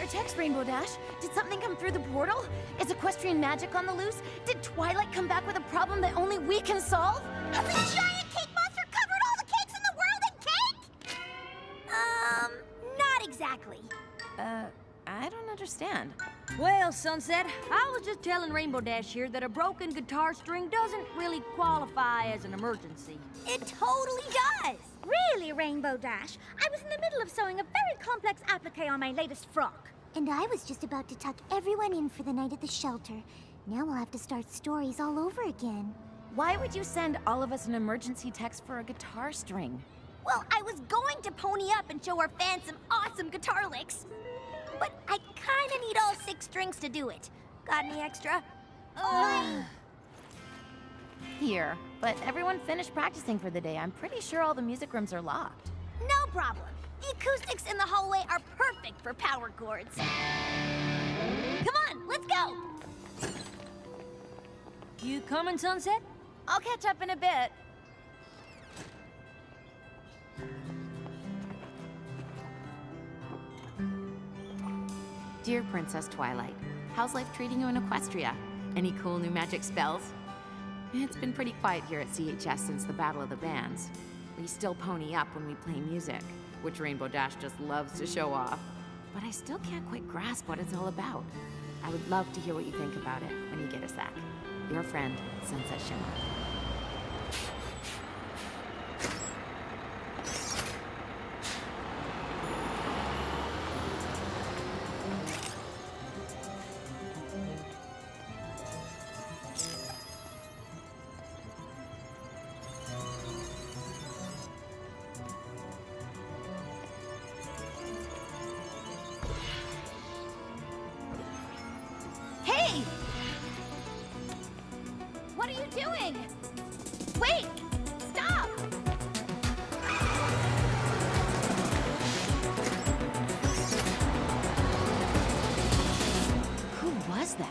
your text, Rainbow Dash. Did something come through the portal? Is equestrian magic on the loose? Did Twilight come back with a problem that only we can solve? Has a giant cake monster covered all the cakes in the world in cake? Not exactly. I don't understand. Well, Sunset, I was just telling Rainbow Dash here that a broken guitar string doesn't really qualify as an emergency. It totally does. Really, Rainbow Dash? I was in the middle of sewing a very complex applique on my latest frock. And I was just about to tuck everyone in for the night at the shelter. Now we'll have to start stories all over again. Why would you send all of us an emergency text for a guitar string? Well, I was going to pony up and show our fans some awesome guitar licks. But I kinda need all 6 strings to do it. Got any extra? Here, but everyone finished practicing for the day. I'm pretty sure all the music rooms are locked. No problem. The acoustics in the hallway are perfect for power chords. Come on, let's go! You coming, Sunset? I'll catch up in a bit. Dear Princess Twilight, how's life treating you in Equestria? Any cool new magic spells? It's been pretty quiet here at CHS since the Battle of the Bands. We still pony up when we play music, which Rainbow Dash just loves to show off. But I still can't quite grasp what it's all about. I would love to hear what you think about it when you get a sec. Your friend, Sunset Shimmer. Hey! What are you doing? Wait! Stop! Who was that?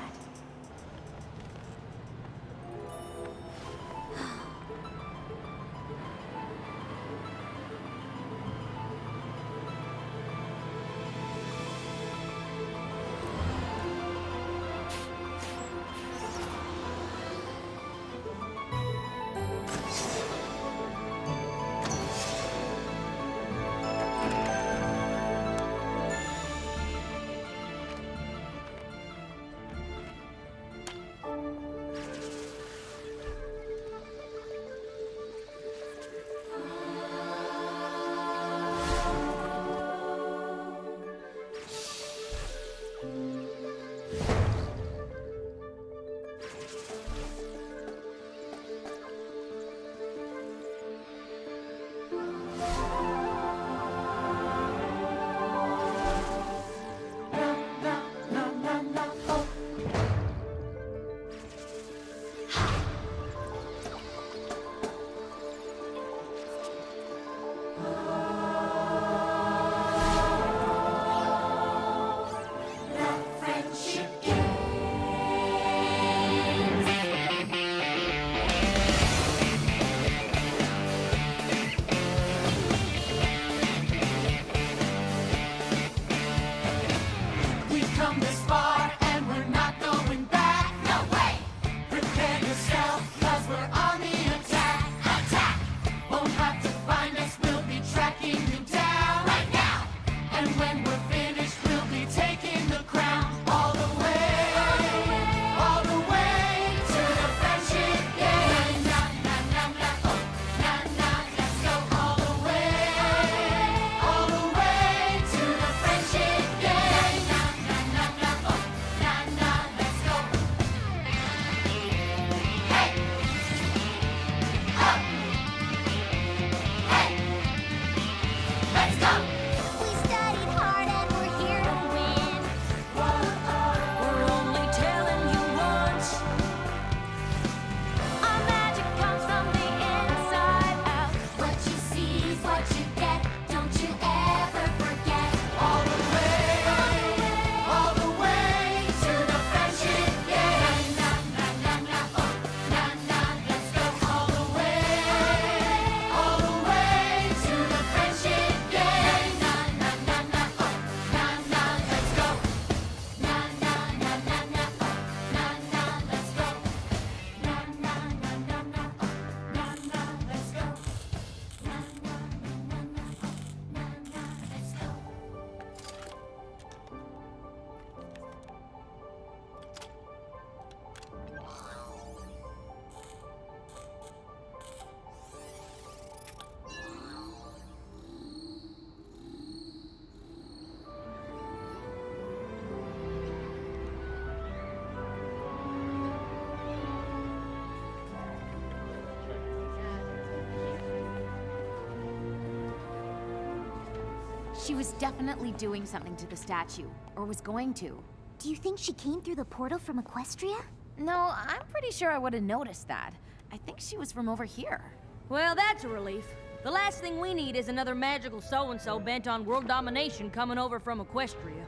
She was definitely doing something to the statue, or was going to. Do you think she came through the portal from Equestria? No, I'm pretty sure I would have noticed that. I think she was from over here. Well, that's a relief. The last thing we need is another magical so-and-so bent on world domination coming over from Equestria.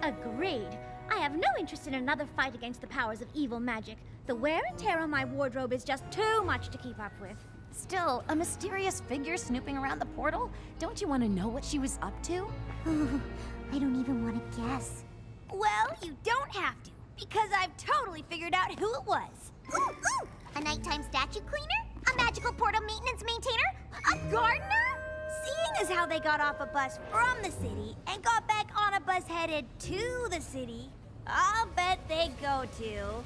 Agreed. I have no interest in another fight against the powers of evil magic. The wear and tear on my wardrobe is just too much to keep up with. Still, a mysterious figure snooping around the portal? Don't you want to know what she was up to? I don't even want to guess. Well, you don't have to, because I've totally figured out who it was. Ooh! A nighttime statue cleaner? A magical portal maintenance maintainer? A gardener? Seeing as how they got off a bus from the city and got back on a bus headed to the city, I'll bet they go to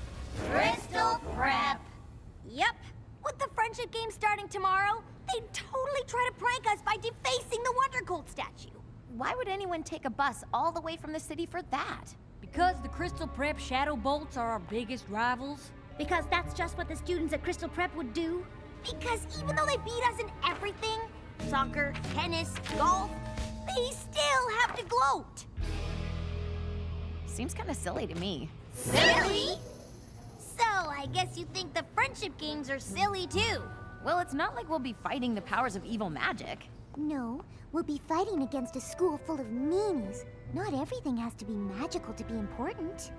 Crystal Prep. Yep. With the friendship game starting tomorrow, they'd totally try to prank us by defacing the Wonder Cold statue. Why would anyone take a bus all the way from the city for that? Because the Crystal Prep Shadow Bolts are our biggest rivals? Because that's just what the students at Crystal Prep would do. Because even though they beat us in everything, soccer, tennis, golf, they still have to gloat. Seems kind of silly to me. Silly? So, I guess you think the friendship games are silly too. Well, it's not like we'll be fighting the powers of evil magic. No, we'll be fighting against a school full of meanies. Not everything has to be magical to be important.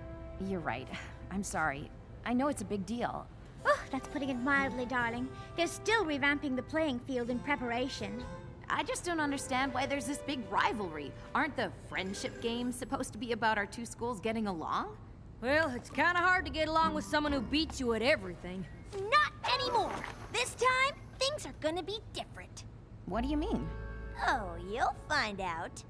You're right. I'm sorry. I know it's a big deal. Oh, that's putting it mildly, darling. They're still revamping the playing field in preparation. I just don't understand why there's this big rivalry. Aren't the friendship games supposed to be about our two schools getting along? Well, it's kind of hard to get along with someone who beats you at everything. Not anymore. This time, things are gonna be different. What do you mean? Oh, you'll find out.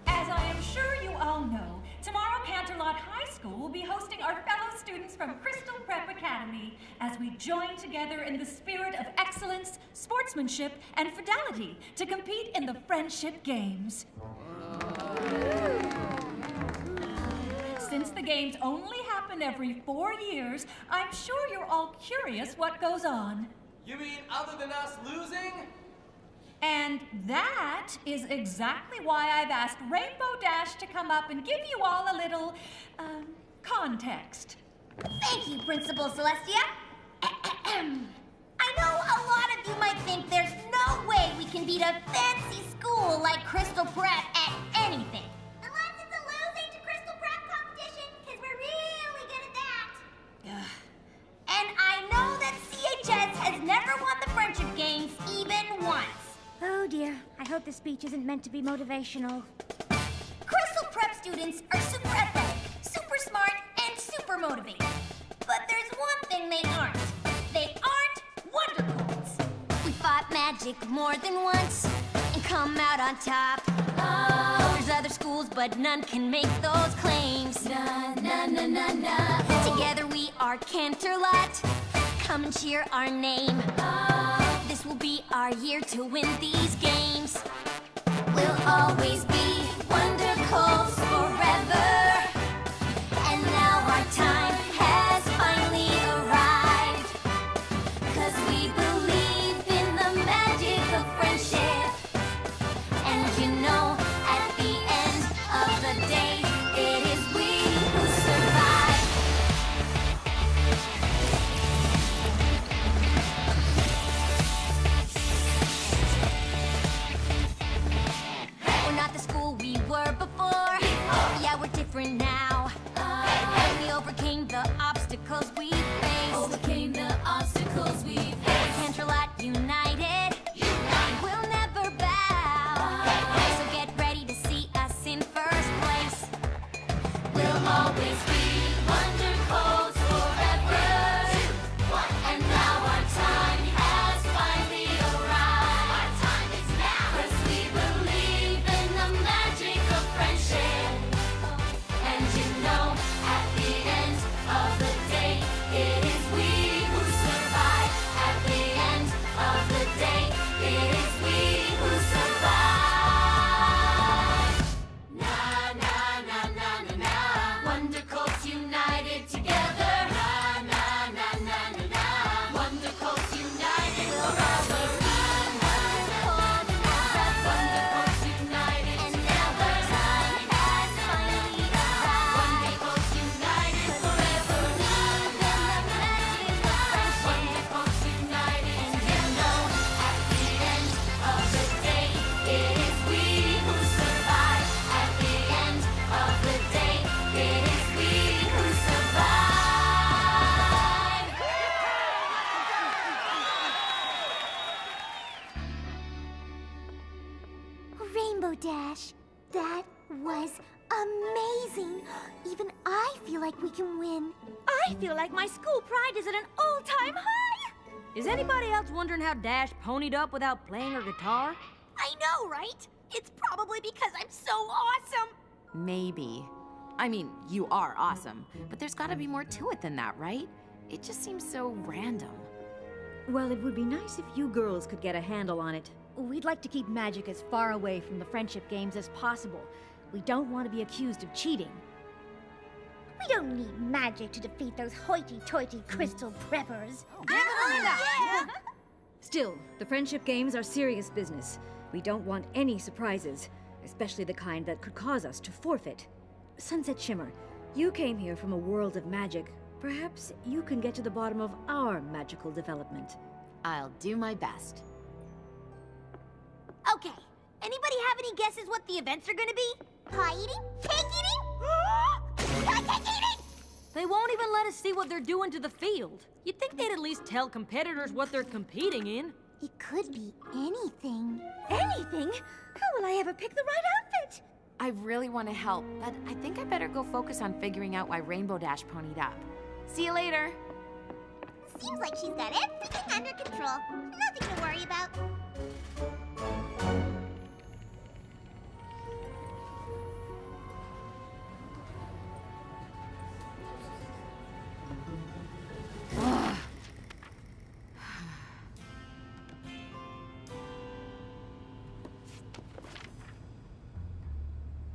As I am sure you all know, tomorrow Canterlot High School will be hosting our fellow students from Crystal Prep Academy as we join together in the spirit of excellence, sportsmanship, and fidelity to compete in the Friendship Games. Since the games only happen every 4 years, I'm sure you're all curious what goes on. You mean other than us losing? And that is exactly why I've asked Rainbow Dash to come up and give you all a little, context. Thank you, Principal Celestia. I know a lot of you might think there's no way we can beat a fancy school like Crystal Prep at anything. Unless it's a losing to Crystal Prep competition, because we're really good at that. And I know that CHS has never won the Friendship Games even once. Oh dear, I hope this speech isn't meant to be motivational. Crystal Prep students are super athletic, super smart, and super motivated. But there's one thing they aren't. They aren't Wonder Colts. We fought magic more than once and come out on top. Oh, there's other schools, but none can make those claims. Na na na na na. Together we are Canterlot. Come and cheer our name. Oh, this will be our year to win these games. We'll always be Wonder Colts forever. And now our time has finally arrived. 'Cause we believe in the magic of friendship. And you know, at the end of the day, it is we who survive. We're not the school we were before. Yeah, we're different now. And we overcame the obstacles we faced. Overcame the obstacles we faced. Canterlot united. We'll never bow. So get ready to see us in first place. We'll always be Wonder Colts forever. And now our time has finally arrived. Our time is now. 'Cause we believe in the magic of friendship. And you know, at the end of the day, it is we who survive. At the end of the day, it is we who survive. Na na na na na na. Wonder Colts Rainbow Dash. That was amazing. Even I feel like we can win. I feel like my school pride is at an all-time high! Is anybody else wondering how Dash ponied up without playing her guitar? I know, right? It's probably because I'm so awesome. Maybe. I mean, you are awesome, but there's gotta be more to it than that, right? It just seems so random. Well, it would be nice if you girls could get a handle on it. We'd like to keep magic as far away from the friendship games as possible. We don't want to be accused of cheating. We don't need magic to defeat those hoity-toity crystal preppers. Still, the friendship games are serious business. We don't want any surprises, especially the kind that could cause us to forfeit. Sunset Shimmer, you came here from a world of magic. Perhaps you can get to the bottom of our magical development. I'll do my best. Okay, anybody have any guesses what the events are gonna be? Pie eating? Cake eating? Cake eating! They won't even let us see what they're doing to the field. You'd think they'd at least tell competitors what they're competing in. It could be anything. Anything? How will I ever pick the right outfit? I really want to help, but I think I better go focus on figuring out why Rainbow Dash ponied up. See you later. Seems like she's got everything under control. Nothing to worry about.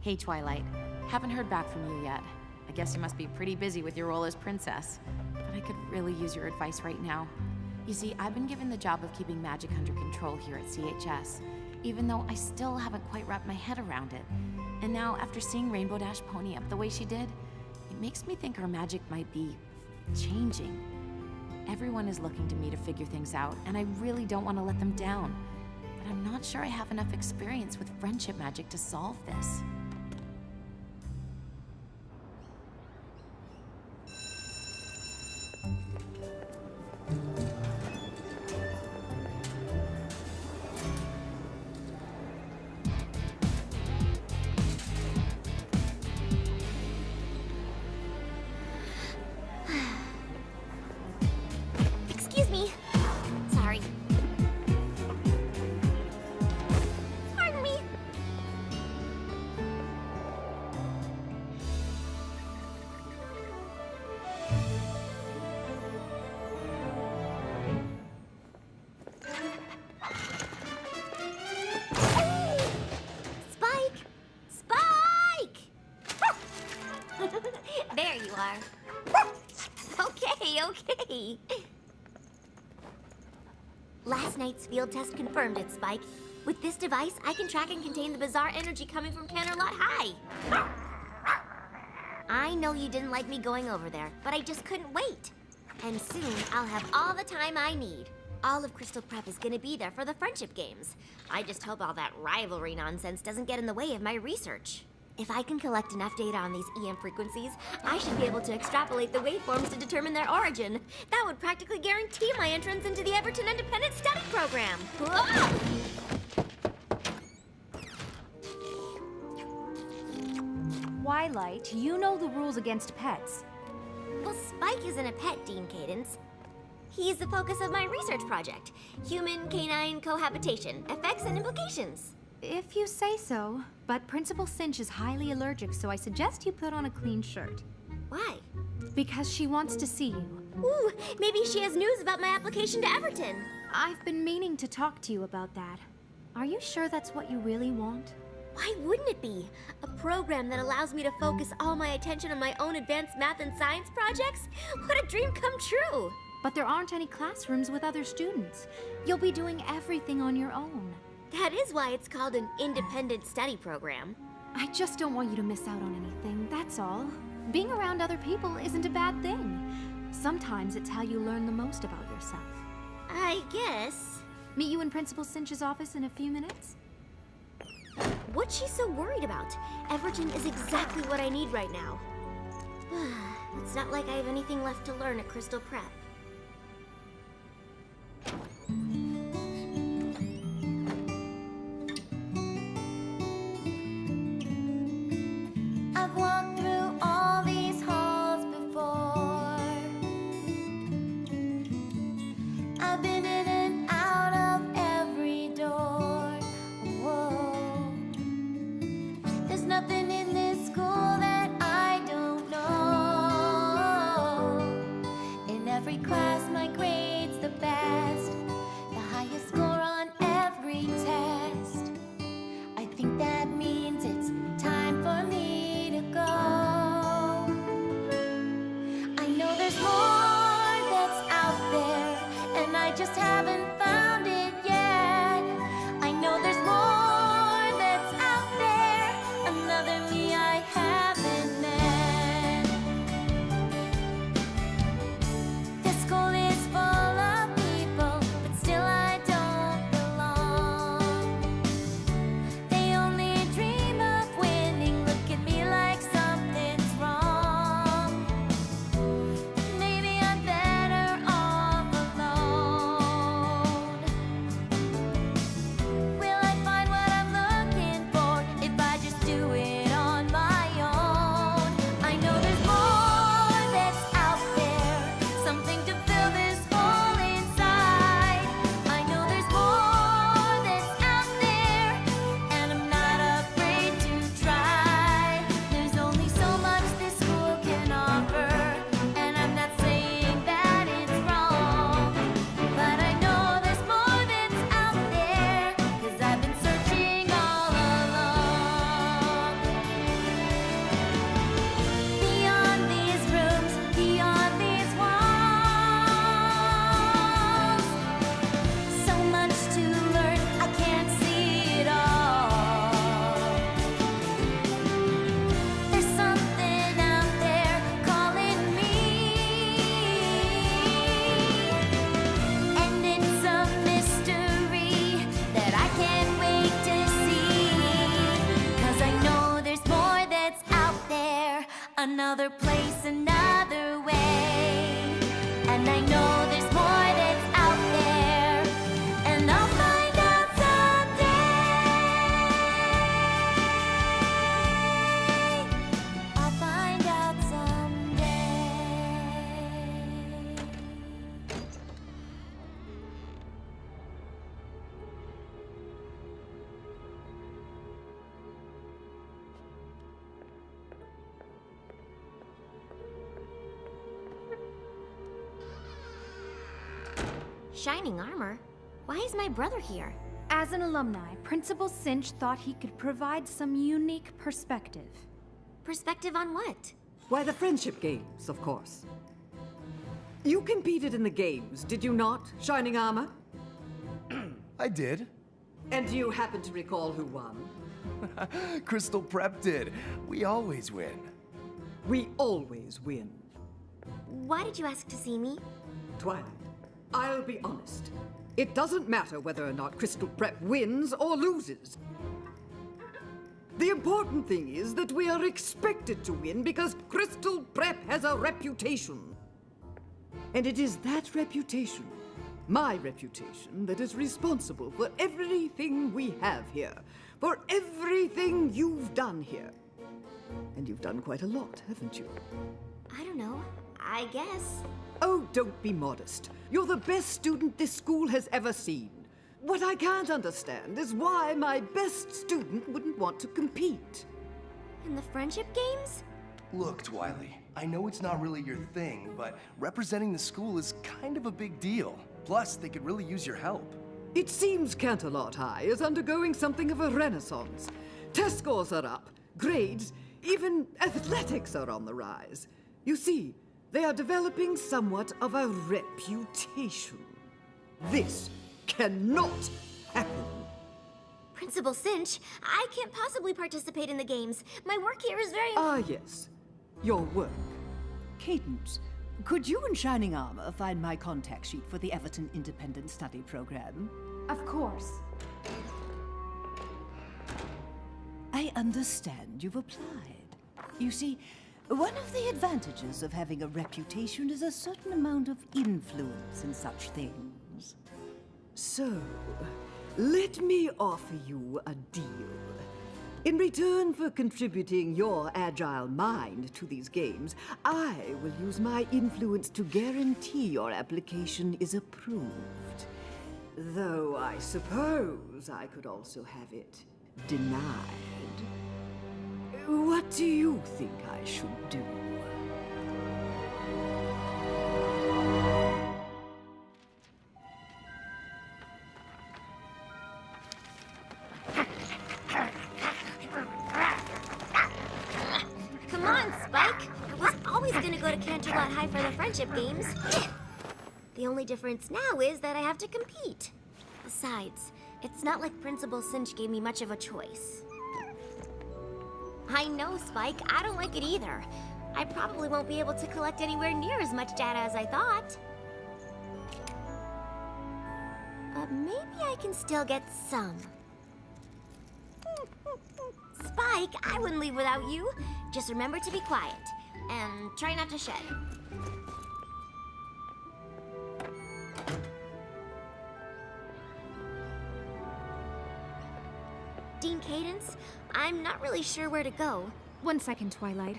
Hey, Twilight. Haven't heard back from you yet. I guess you must be pretty busy with your role as princess. But I could really use your advice right now. You see, I've been given the job of keeping magic under control here at CHS, even though I still haven't quite wrapped my head around it. And now, after seeing Rainbow Dash pony up the way she did, it makes me think our magic might be changing. Everyone is looking to me to figure things out, and I really don't want to let them down. But I'm not sure I have enough experience with friendship magic to solve this. Excuse me. Sorry. Pardon me. Spike! Spike! There you are. Okay. Last night's field test confirmed it, Spike. With this device, I can track and contain the bizarre energy coming from Canterlot High. I know you didn't like me going over there, but I just couldn't wait. And soon, I'll have all the time I need. All of Crystal Prep is gonna be there for the friendship games. I just hope all that rivalry nonsense doesn't get in the way of my research. If I can collect enough data on these EM frequencies, I should be able to extrapolate the waveforms to determine their origin. That would practically guarantee my entrance into the Everton Independent Study Program. Whoa! Twilight, you know the rules against pets. Well, Spike isn't a pet, Dean Cadence. He's the focus of my research project. Human-canine cohabitation, effects and implications. If you say so, but Principal Cinch is highly allergic, so I suggest you put on a clean shirt. Why? Because she wants to see you. Ooh, maybe she has news about my application to Everton. I've been meaning to talk to you about that. Are you sure that's what you really want? Why wouldn't it be? A program that allows me to focus all my attention on my own advanced math and science projects? What a dream come true! But there aren't any classrooms with other students. You'll be doing everything on your own. That is why it's called an independent study program. I just don't want you to miss out on anything, that's all. Being around other people isn't a bad thing. Sometimes it's how you learn the most about yourself. I guess. Meet you in Principal Cinch's office in a few minutes? What's she so worried about? Everton is exactly what I need right now. It's not like I have anything left to learn at Crystal Prep. nothing in this school that I don't know. In every class, my grade's the best, the highest score on every test. I think that means it's time for me to go. I know there's more that's out there, and I just haven't found it yet. I know there's more that's out there, another me I haven't met. This school is full of people, but still I don't belong. They only dream of winning, look at me like something's wrong. Maybe I'm better off alone. Will I find what I'm looking for if I just do it on my own? I know there's more that's out there, something to fill this hole inside. I know there's more that's out there, and I'm not afraid to try. There's only so much this school can offer, and I'm not saying that it's wrong. But I know there's more that's out there, 'cause I've been searching all along. Beyond these rooms, beyond these walls, so much to learn, I can't see it all. There's something out there calling me, and it's a mystery that I can't wait to see. 'Cause I know there's more that's out there, another place, another way. And I know there's more that's out there, and I'll find out someday. I'll find out someday. Shining armor? Why is my brother here? As an alumni, Principal Cinch thought he could provide some unique perspective. Perspective on what? Why, the friendship games, of course. You competed in the games, did you not, Shining Armor? I did. And do you happen to recall who won? Crystal Prep did. We always win. We always win. Why did you ask to see me? Twilight, I'll be honest. It doesn't matter whether or not Crystal Prep wins or loses. The important thing is that we are expected to win because Crystal Prep has a reputation. And it is that reputation, my reputation, that is responsible for everything we have here, for everything you've done here. And you've done quite a lot, haven't you? I don't know. I guess. Oh, don't be modest. You're the best student this school has ever seen. What I can't understand is why my best student wouldn't want to compete. In the friendship games? Look, Twiley, I know it's not really your thing, but representing the school is kind of a big deal. Plus, they could really use your help. It seems Canterlot High is undergoing something of a renaissance. Test scores are up, grades, even athletics are on the rise. You see, they are developing somewhat of a reputation. This cannot happen. Principal Cinch, I can't possibly participate in the games. My work here is very... Ah, yes. Your work. Cadence, could you and Shining Armor find my contact sheet for the Everton Independent Study Program? Of course. I understand you've applied. You see, one of the advantages of having a reputation is a certain amount of influence in such things. So, let me offer you a deal. In return for contributing your agile mind to these games, I will use my influence to guarantee your application is approved. Though I suppose I could also have it denied. What do you think I should do? Come on, Spike. I was always gonna go to Canterlot High for the friendship games. The only difference now is that I have to compete. Besides, it's not like Principal Cinch gave me much of a choice. I know, Spike. I don't like it either. I probably won't be able to collect anywhere near as much data as I thought. But maybe I can still get some. Spike, I wouldn't leave without you. Just remember to be quiet and try not to shed. Dean Cadence, I'm not really sure where to go. 1 second, Twilight.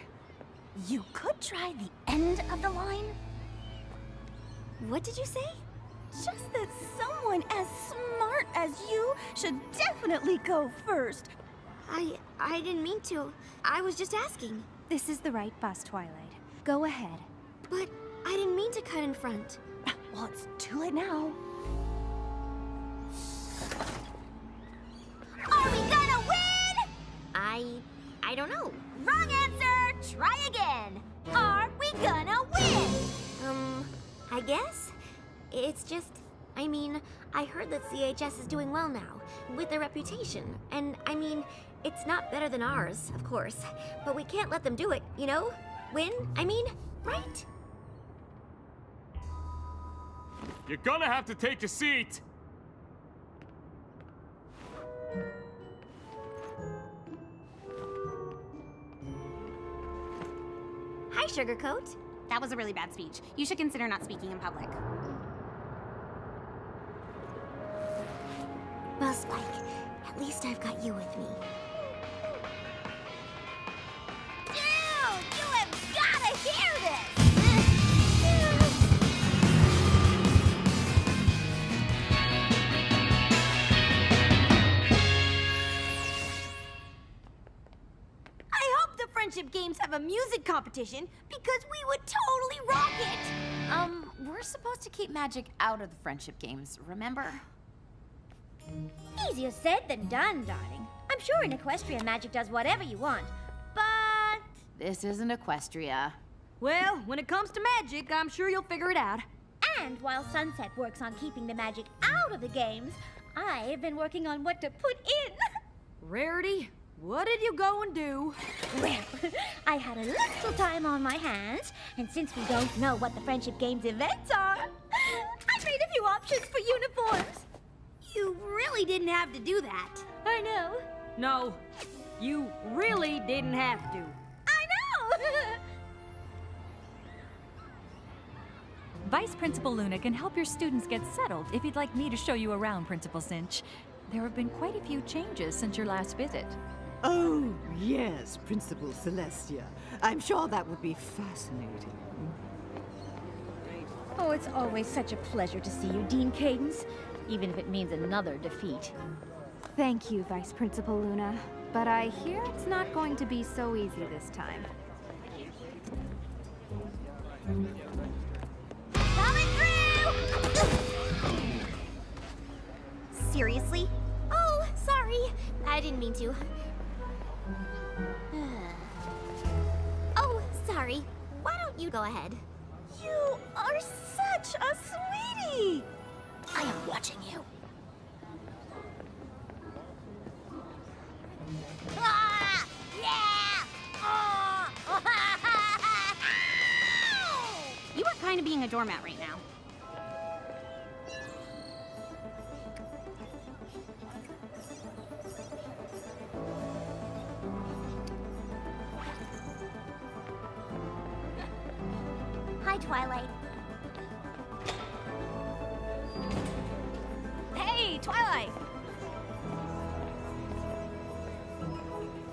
You could try the end of the line. What did you say? Just that someone as smart as you should definitely go first. I didn't mean to. I was just asking. This is the right bus, Twilight. Go ahead. But I didn't mean to cut in front. Well, it's too late now. Are we gonna win? I don't know. Wrong answer! Try again. Are we gonna win? I guess. It's just, I mean, I heard that CHS is doing well now, with their reputation. And, I mean, it's not better than ours, of course. But we can't let them do it, you know? Win, I mean, right? You're gonna have to take a seat. Hi, Sugarcoat. That was a really bad speech. You should consider not speaking in public. Well, Spike, at least I've got you with me. Dude, you have gotta hear this! I hope the friendship games have a music competition because we would totally rock it. We're supposed to keep magic out of the friendship games, remember? Easier said than done, darling. I'm sure in Equestria magic does whatever you want, but... This isn't Equestria. Well, when it comes to magic, I'm sure you'll figure it out. And while Sunset works on keeping the magic out of the games, I've been working on what to put in. Rarity, what did you go and do? Well, I had a little time on my hands, and since we don't know what the Friendship Games events are, I made a few options for uniforms. You really didn't have to do that. I know. No, you really didn't have to. I know! Vice Principal Luna can help your students get settled if you'd like me to show you around, Principal Cinch. There have been quite a few changes since your last visit. Oh, yes, Principal Celestia. I'm sure that would be fascinating. Oh, it's always such a pleasure to see you, Dean Cadence, even if it means another defeat. Thank you, Vice Principal Luna. But I hear it's not going to be so easy this time. Coming through! Seriously? Oh, sorry. I didn't mean to. Oh, sorry. Why don't you go ahead? You are such a sweetie! I am watching you. Ah! Yeah! Oh! You are kind of being a doormat right now. Hi, Twilight. Hey, Twilight!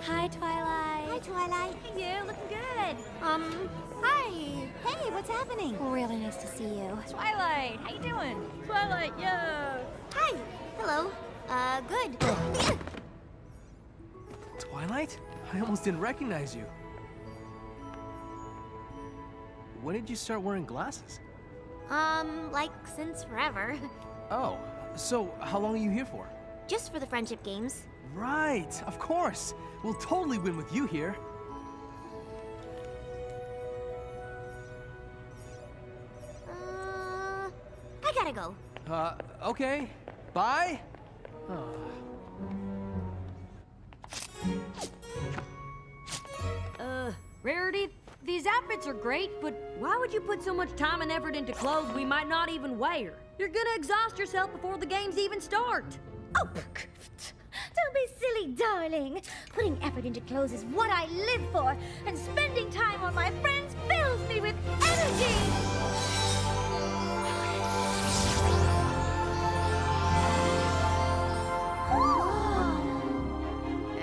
Hi, Twilight. Hi, Twilight. Hey, you looking good. Hi. Hey, what's happening? Really nice to see you. Twilight, how you doing? Twilight, yo! Hi. Hello. Good. Twilight? I almost didn't recognize you. When did you start wearing glasses? Like since forever. Oh, so how long are you here for? Just for the friendship games. Right, of course. We'll totally win with you here. I gotta go. Okay. Bye. Rarity, these outfits are great, but why would you put so much time and effort into clothes we might not even wear? You're gonna exhaust yourself before the games even start. Oh, don't be silly, darling. Putting effort into clothes is what I live for, and spending time on my friends fills me with energy.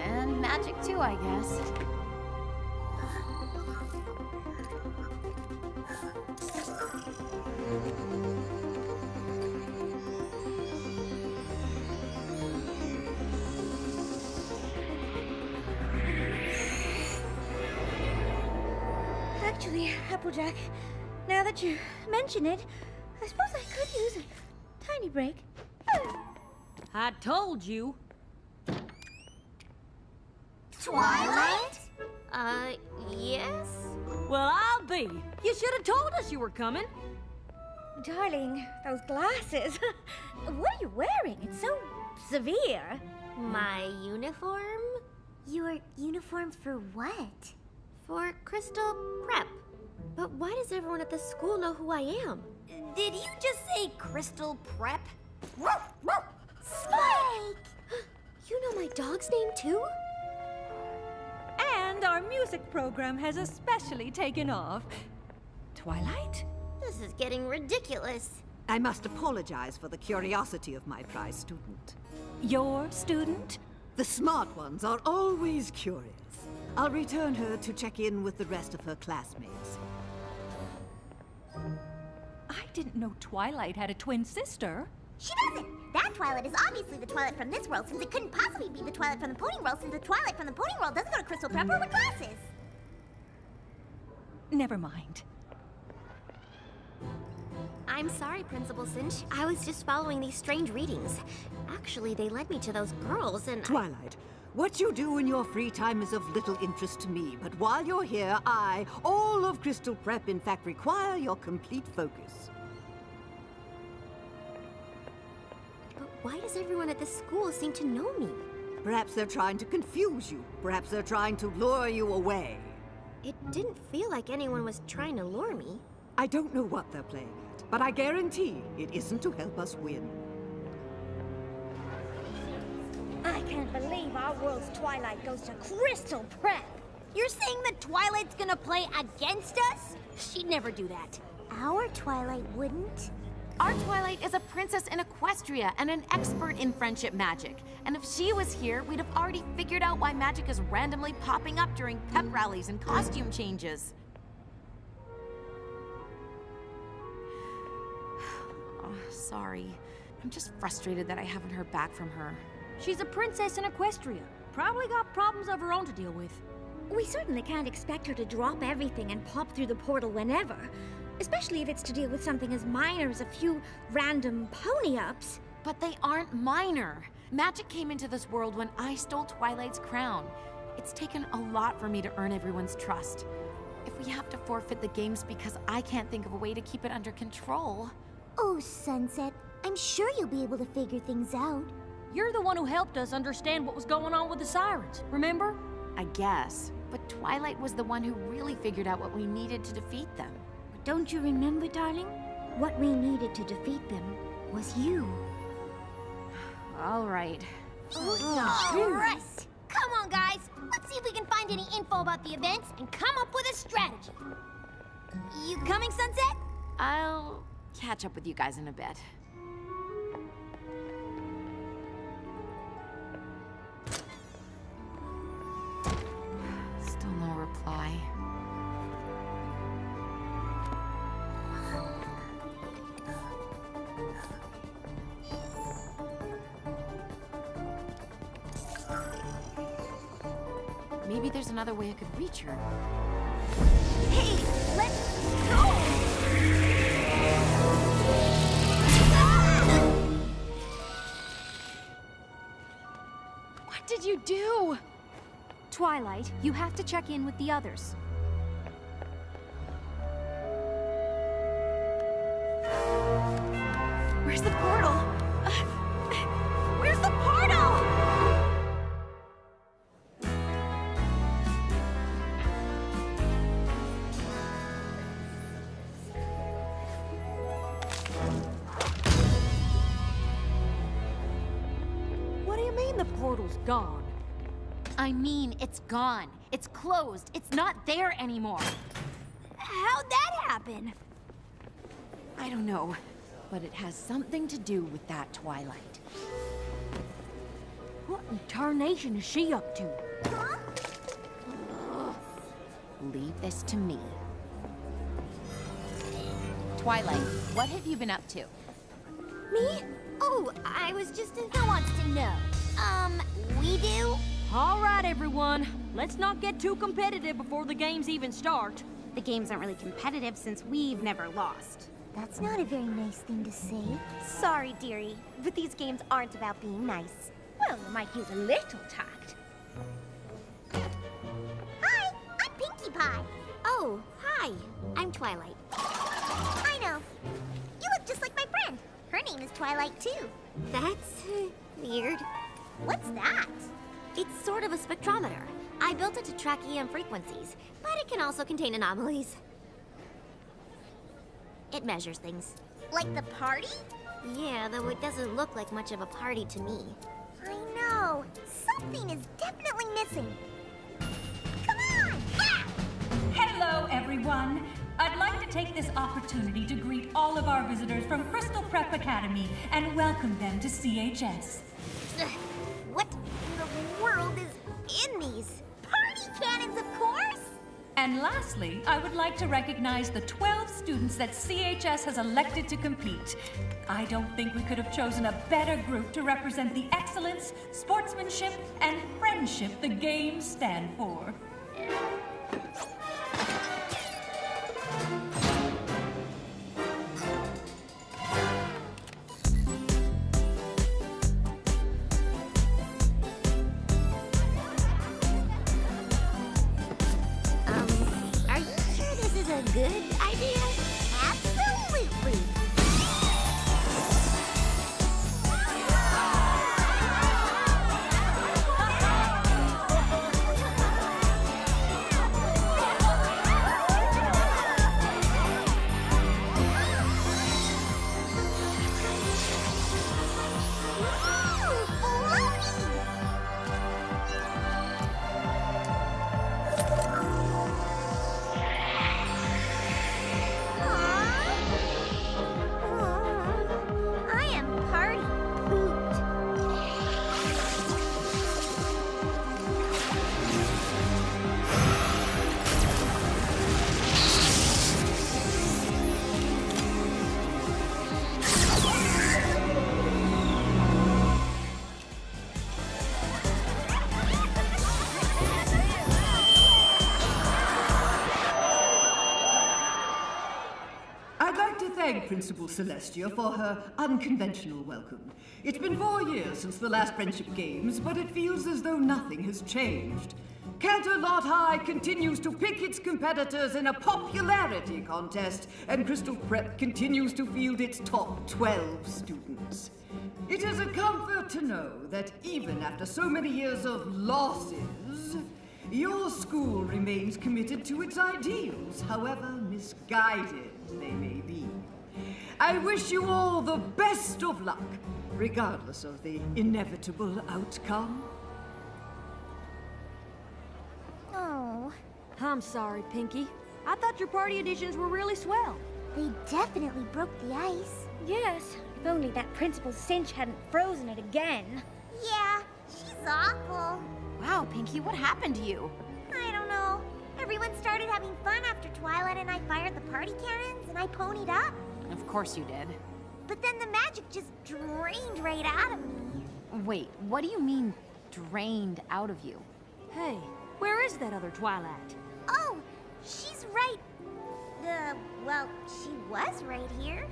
And magic too, I guess. Actually, Applejack, now that you mention it, I suppose I could use a tiny break. I told you. Twilight? Yes? Well, I'll be. You should have told us you were coming. Darling, those glasses. What are you wearing? It's so severe. My uniform? Your uniform for what? For Crystal Prep. But why does everyone at the school know who I am? Did you just say Crystal Prep? Spike! You know my dog's name too? And our music program has especially taken off. Twilight? This is getting ridiculous. I must apologize for the curiosity of my prize student. Your student? The smart ones are always curious. I'll return her to check in with the rest of her classmates. I didn't know Twilight had a twin sister. She doesn't! That Twilight is obviously the Twilight from this world, since it couldn't possibly be the Twilight from the Pony World, since the Twilight from the Pony World doesn't go to Crystal Prep or with glasses. Never mind. I'm sorry, Principal Cinch. I was just following these strange readings. Actually, they led me to those girls and... Twilight, what you do in your free time is of little interest to me, but while you're here, all of Crystal Prep, in fact, require your complete focus. But why does everyone at this school seem to know me? Perhaps they're trying to confuse you. Perhaps they're trying to lure you away. It didn't feel like anyone was trying to lure me. I don't know what they're playing at, but I guarantee it isn't to help us win. I can't believe our world's Twilight goes to Crystal Prep. You're saying that Twilight's gonna play against us? She'd never do that. Our Twilight wouldn't. Our Twilight is a princess in Equestria and an expert in friendship magic. And if she was here, we'd have already figured out why magic is randomly popping up during pep rallies and costume changes. Oh, sorry. I'm just frustrated that I haven't heard back from her. She's a princess in Equestria. Probably got problems of her own to deal with. We certainly can't expect her to drop everything and pop through the portal whenever. Especially if it's to deal with something as minor as a few random pony-ups. But they aren't minor. Magic came into this world when I stole Twilight's crown. It's taken a lot for me to earn everyone's trust. If we have to forfeit the games because I can't think of a way to keep it under control... Oh, Sunset, I'm sure you'll be able to figure things out. You're the one who helped us understand what was going on with the sirens, remember? I guess. But Twilight was the one who really figured out what we needed to defeat them. But don't you remember, darling? What we needed to defeat them was you. All right. All right. Come on, guys. Let's see if we can find any info about the events and come up with a strategy. You coming, Sunset? I'll catch up with you guys in a bit. Still no reply. Maybe there's another way I could reach her. Hey, let's go! What did you do? Twilight, you have to check in with the others. Where's the portal? Where's the portal? What do you mean the portal's gone? I mean, it's gone. It's closed. It's not there anymore. How'd that happen? I don't know, but it has something to do with that Twilight. What in tarnation is she up to? Leave this to me. Twilight, what have you been up to? Me? Oh, I was just... Who wants to know? We do? All right, everyone. Let's not get too competitive before the games even start. The games aren't really competitive since we've never lost. That's not a very nice thing to say. Sorry, dearie, but these games aren't about being nice. Well, you might use a little tact. Hi, I'm Pinkie Pie. Oh, hi. I'm Twilight. I know. You look just like my friend. Her name is Twilight, too. That's weird. What's that? It's sort of a spectrometer. I built it to track EM frequencies, but it can also contain anomalies. It measures things. Like the party? Yeah, though it doesn't look like much of a party to me. I know. Something is definitely missing. Come on! Yeah! Hello, everyone. I'd like to take this opportunity to greet all of our visitors from Crystal Prep Academy and welcome them to CHS. What in the world is in these? Party cannons, of course! And lastly, I would like to recognize the 12 students that CHS has elected to compete. I don't think we could have chosen a better group to represent the excellence, sportsmanship, and friendship the games stand for. Are you sure this is a good idea? Absolutely! I am party pooped. I'd like to thank Principal Celestia for her unconventional welcome. It's been 4 years since the last Friendship Games, but it feels as though nothing has changed. Canterlot High continues to pick its competitors in a popularity contest, and Crystal Prep continues to field its top 12 students. It is a comfort to know that even after so many years of losses, your school remains committed to its ideals, however misguided they may be. I wish you all the best of luck, regardless of the inevitable outcome. Oh, I'm sorry, Pinkie. I thought your party editions were really swell. they definitely broke the ice. Yes, if only that Principal Cinch hadn't frozen it again. Yeah, she's awful. Wow, Pinkie, what happened to you? I don't know. Everyone started having fun after Twilight and I fired the party cannons and I ponied up. Of course you did. But then the magic just drained right out of me. Wait, what do you mean, drained out of you? Hey, Where is that other Twilight? Oh, she's right. Well, she was right here.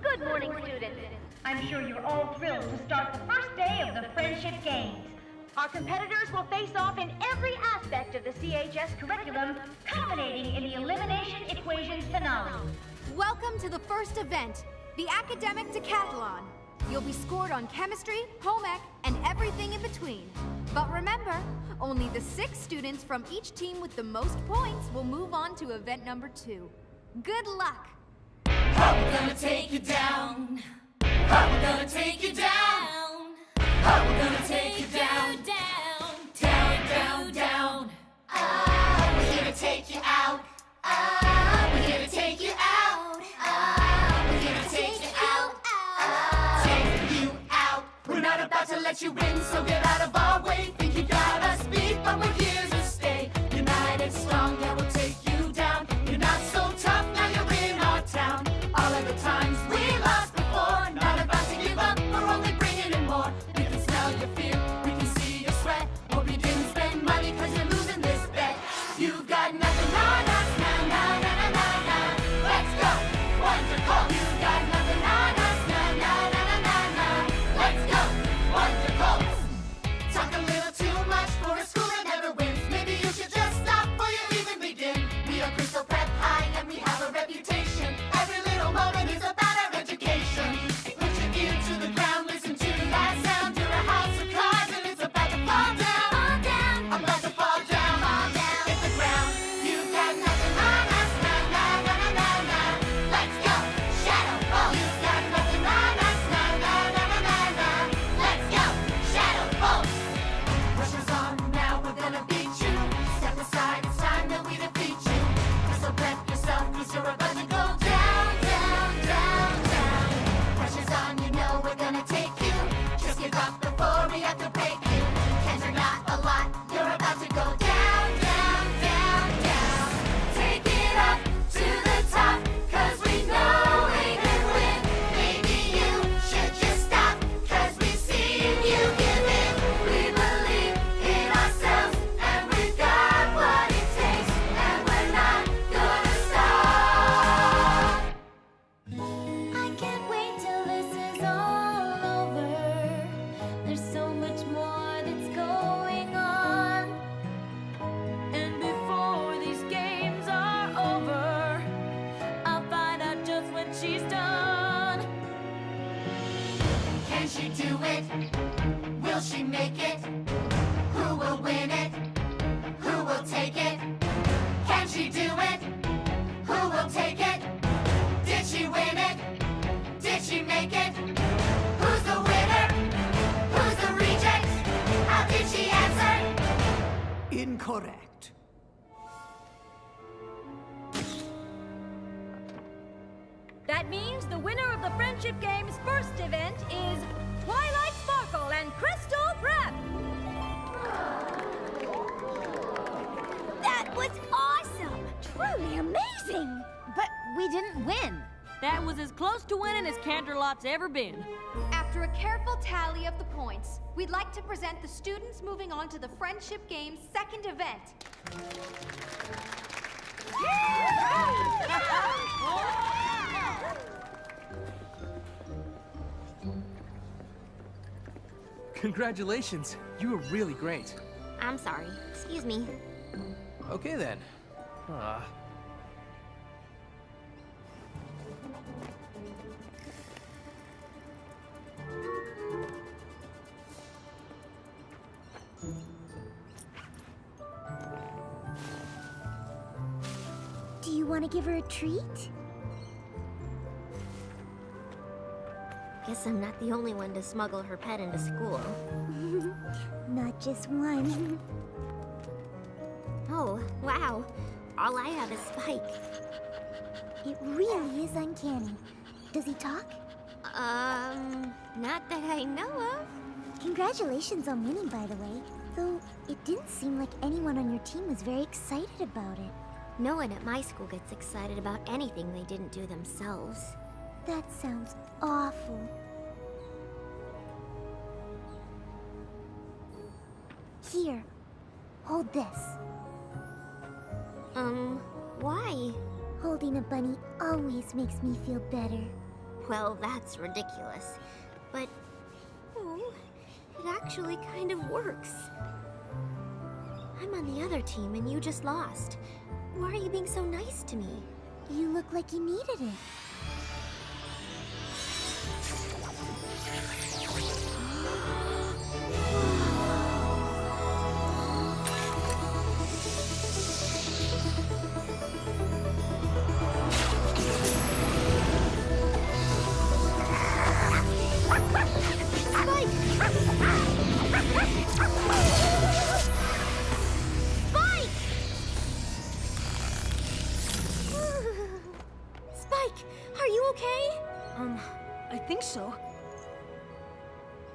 Good morning, students. I'm sure you're all thrilled to start the first day of the Friendship Games. Our competitors will face off in every aspect of the CHS curriculum, culminating in the Elimination Equations finale. Welcome to the first event, the Academic Decathlon. You'll be scored on chemistry, home ec, and everything in between. But remember, only the 6 students from each team with the most points will move on to event number 2. Good luck! How we gonna take you down? How we gonna take you down? How we gonna take you down? Down, down, down. We're here to take you out. We're here to take you out. We're here to take you out. Take you out. We're not about to let you win, so get out of our way. Think you got us beat, but we're here to stay. United, strong, yeah, we'll take you down. You're not so tough, now you're in our town. All of the times we lost before, not about to give up, we're only bringing in more. We can smell your fear, we can see your sweat. Hope you didn't spend money cause you're losing this bet. You've got nothing on us, nah, nah, nah, nah, nah, nah. Let's go, wonderful. You've got nothing on us, nah, nah, nah, nah, nah, nah. Let's go, wonderful. Talk a little too much for a school that never wins. Maybe you should just stop before you even begin. We are Crystal Prep High and we have a reputation. Every little moment is about our education. Put your ear to the ground, listen to that sound. You're a house of cards and it's about to fall down. Fall down. I'm about to fall down. Fall down. Hit the ground. You've got nothing on us. Nah, nah, nah, nah, nah, nah. Let's go. Shadow Ball. You've got nothing on us. Nah, nah, nah, nah, nah, nah. Let's go. Shadow Ball. Pressure's on now, we're gonna beat you. Step aside, it's time that we defeat you. So prep yourself, cause you're about to go down, down, down, down. Pressure's on, you know we're gonna take you. Just give up before we have to break you. Can't are not a lot, you're about to go down, down, down, down. Take it up to the top, cause we know we can win. Maybe you should just stop, cause we've seen you give in. We believe in ourselves, and we've got what it takes, and we're not gonna stop. I can't wait till this is all over. There's so much more that's going on. And before these games are over, I'll find out just what she's done. Can she do it? Will she make it? Who will win it? Who will take it? Can she do it? Who will take it? Did she win it? Did she make it? Who's the winner? Who's the reject? How did she answer? Incorrect. That means the winner of the Friendship Games' first event is Twilight Sparkle and Crystal Prep! That was awesome! Truly amazing! But we didn't win. That was as close to winning as Canterlot's ever been. After a careful tally of the points, we'd like to present the students moving on to the Friendship Games' second event. Congratulations. You were really great. I'm sorry. Excuse me. Okay then. Do you want to give her a treat? Guess I'm not the only one to smuggle her pet into school. Not just one. Oh, wow. All I have is Spike. It really is uncanny. Does he talk? Not that I know of. Congratulations on winning, by the way. Though, it didn't seem like anyone on your team was very excited about it. No one at my school gets excited about anything they didn't do themselves. That sounds awful. Here, hold this. Why? Holding a bunny always makes me feel better. Well, that's ridiculous. But, it actually kind of works. I'm on the other team and you just lost. Why are you being so nice to me? You look like you needed it. Spike, are you okay? I think so.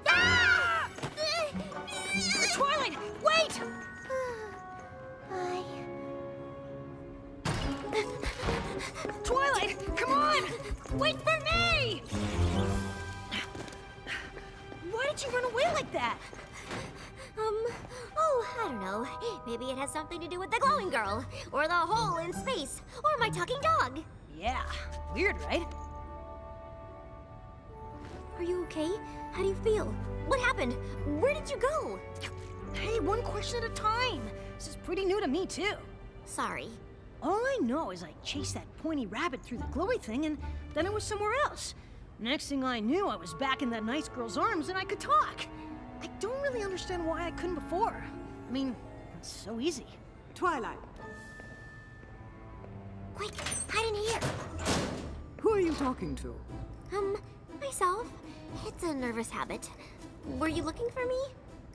Ah! Twilight, wait! Twilight, come on! Wait for me! Why did you run away like that? I don't know. Maybe it has something to do with the glowing girl, or the hole in space, or my talking dog. Yeah, weird, right? Are you okay? How do you feel? What happened? Where did you go? Hey, one question at a time. This is pretty new to me, too. Sorry. All I know is I chased that pointy rabbit through the glowy thing, and then I was somewhere else. Next thing I knew, I was back in that nice girl's arms, and I could talk. I don't really understand why I couldn't before. I mean, it's so easy. Twilight. Quick, hide in here. Who are you talking to? Myself. It's a nervous habit. Were you looking for me?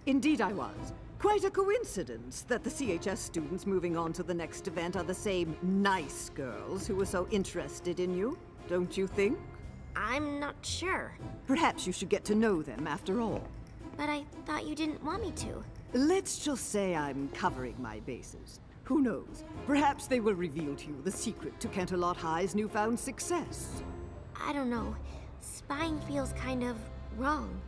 Indeed I was. Quite a coincidence that the CHS students moving on to the next event are the same nice girls who were so interested in you, don't you think? I'm not sure. Perhaps you should get to know them after all. But I thought you didn't want me to. Let's just say I'm covering my bases. Who knows? Perhaps they will reveal to you the secret to Canterlot High's newfound success. I don't know. Spying feels kind of wrong.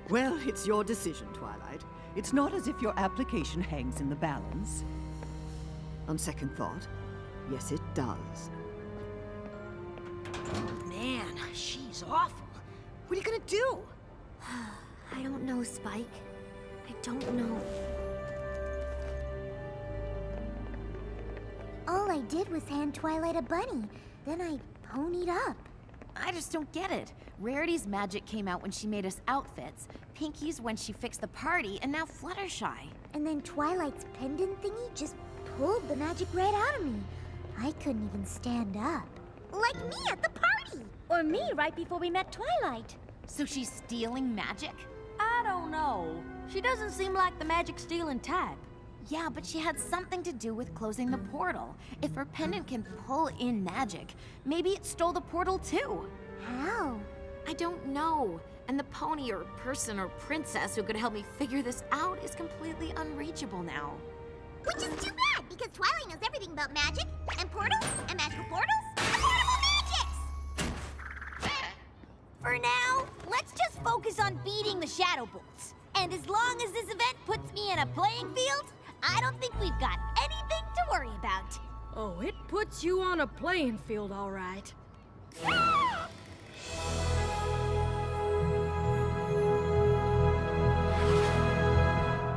Well, it's your decision, Twilight. It's not as if your application hangs in the balance. On second thought, yes, it does. Man, she's awful. What are you gonna do? I don't know, Spike. I don't know. All I did was hand Twilight a bunny. Then I ponied up. I just don't get it. Rarity's magic came out when she made us outfits, Pinky's when she fixed the party, and now Fluttershy. And then Twilight's pendant thingy just pulled the magic right out of me. I couldn't even stand up. Like me at the party! Or me right before we met Twilight. So she's stealing magic? I don't know. She doesn't seem like the magic-stealing type. Yeah, but she had something to do with closing the portal. If her pendant can pull in magic, maybe it stole the portal too. How? I don't know. And the pony or person or princess who could help me figure this out is completely unreachable now. Which is too bad, because Twilight knows everything about magic, and portals, and magical portals, and portable magics! For now, let's just focus on beating the Shadow Bolts. And as long as this event puts me in a playing field, I don't think we've got anything to worry about. Oh, it puts you on a playing field, all right.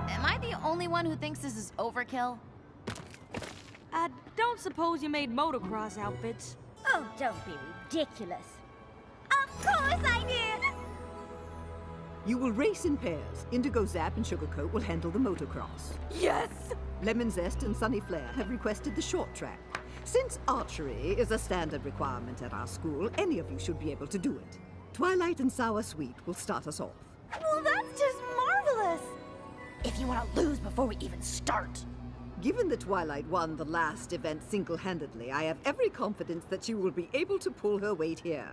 Am I the only one who thinks this is overkill? I don't suppose you made motocross outfits. Oh, don't be ridiculous. Of course I did! You will race in pairs. Indigo Zap and Sugarcoat will handle the motocross. Yes! Lemon Zest and Sunny Flare have requested the short track. Since archery is a standard requirement at our school, any of you should be able to do it. Twilight and Sour Sweet will start us off. Well, that's just marvelous! If you want to lose before we even start. Given that Twilight won the last event single-handedly, I have every confidence that she will be able to pull her weight here.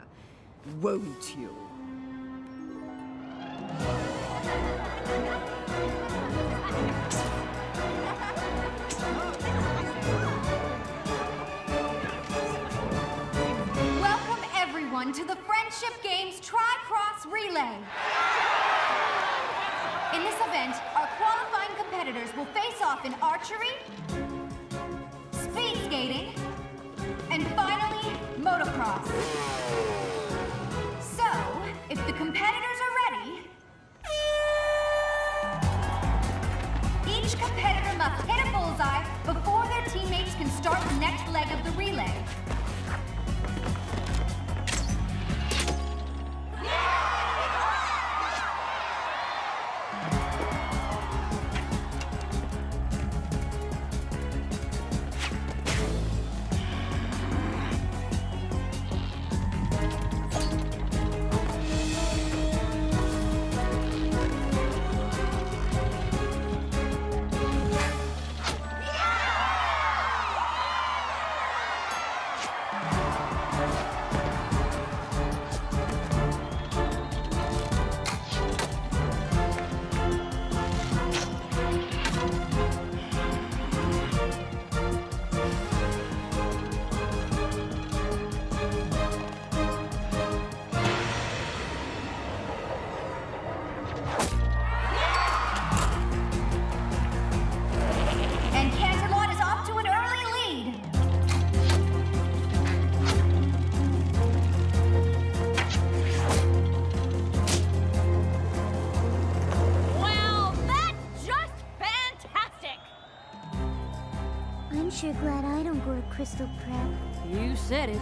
Won't you? Welcome everyone to the Friendship Games Tri-Cross Relay. In this event, our qualifying competitors will face off in archery, speed skating, and finally, motocross. So, if the competitors are ready, each competitor must hit a bullseye before their teammates can start the next leg of the relay. I'm sure glad I don't go to Crystal Prep. You said it.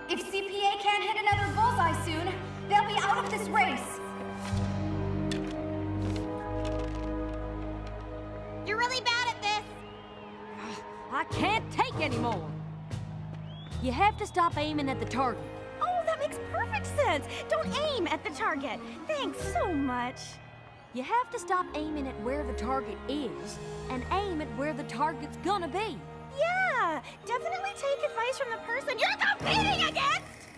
If CPA can't hit another bullseye soon, they'll be out of this race. You're really bad at this. I can't take anymore. You have to stop aiming at the target. Oh, that makes perfect sense. Don't aim at the target. Thanks so much. You have to stop aiming at where the target is and aim at where the target's gonna be. Yeah, definitely take advice from the person you're competing against!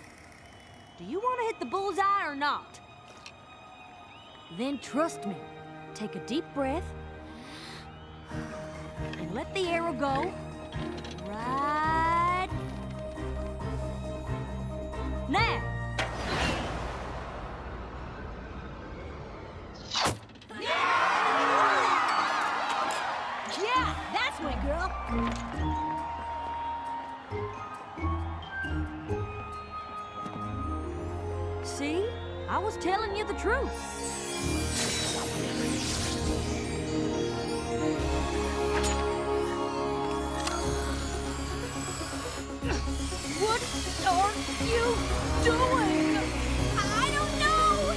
Do you want to hit the bullseye or not? Then trust me. Take a deep breath and let the arrow go right now. Yeah, that's my girl. See? I was telling you the truth. What are you doing? I don't know!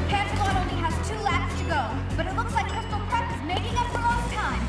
Canterlot only has 2 laps to go, but it looks like Crystal Prep is making up for lost time.